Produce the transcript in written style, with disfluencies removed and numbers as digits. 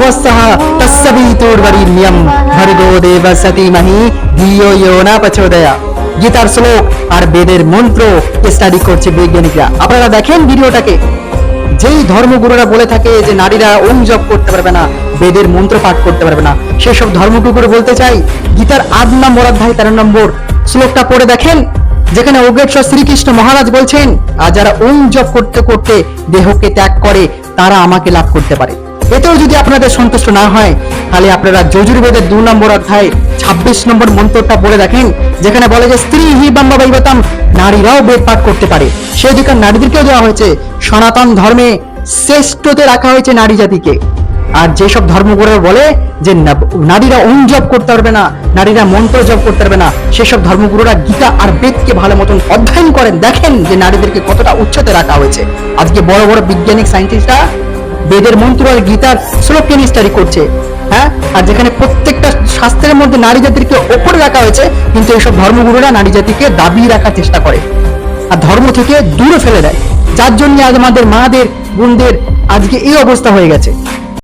ভুর্ভুবস্সুঃ তস্সবিতুর্বরেণ্যং ভর্গো দেবস্য ধীমহি ধিয়ো ইয়ো ন প্রচোদয়াৎ। গীতার শ্লোক আর বেদের মন্ত্র স্টাডি করছে বৈজ্ঞানিকরা। আপনারা দেখেন ভিডিওটাকে। যেই ধর্মগুরুরা বলে থাকে যে নারীরা ওম জপ করতে পারবে না, বেদের মন্ত্র পাঠ করতে পারবে না, সেসব ধর্মগুরু বলতে চাই গীতার 8 নম্বর অধ্যায় 13 নম্বর শ্লোকটা পড়ে দেখেন, যেখানে অগ্রেশ্বর শ্রীকৃষ্ণ মহারাজ বলছেন, আর যারা ওম জপ করতে করতে দেহকে ত্যাগ করে তারা আমাকে লাভ করতে পারে। এতেও যদি আপনাদের সন্তুষ্ট না হয়, তাহলে আপনারা যজুর্বেদের 2 নম্বর অধ্যায় 26 নম্বর মন্ত্রটা পড়ে দেখেন, যেখানে বলে যে স্ত্রী হি ব্রহ্ম বৈবতম, নারীরাও বেদ পাঠ করতে পারে। সেই অধিকার নারীদেরকেও দেওয়া হয়েছে। সনাতন ধর্মে শ্রেষ্ঠতে রাখা হয়েছে নারী জাতিকে। আর যেসব ধর্মগুরুরা বলে যে নারীরা ওম জপ করতে পারবে না, নারীরা মন্ত্র জপ করতে পারবে না, সেসব ধর্মগুরুরা গীতা আর বেদকে ভালো মতন অধ্যয়ন করেন। দেখেন যে নারীদেরকে কতটা উচ্চতে রাখা হয়েছে। আজকে বড় বড় বিজ্ঞানিক সায়েন্টিস্টরা বেদের মন্ত্র আর গীতার শ্লোক নিয়ে স্টাডি করছে। হ্যাঁ, আর যেখানে প্রত্যেকটা শাস্ত্রের মধ্যে নারী জাতিকে ওপরে রাখা হয়েছে, কিন্তু এইসব ধর্মগুরুরা নারী জাতিকে দাবিয়ে রাখার চেষ্টা করে আর ধর্ম থেকে দূরে ফেলে দেয়, যার জন্য আজ আমাদের মাদের বোনদের আজকে এই অবস্থা হয়ে গেছে।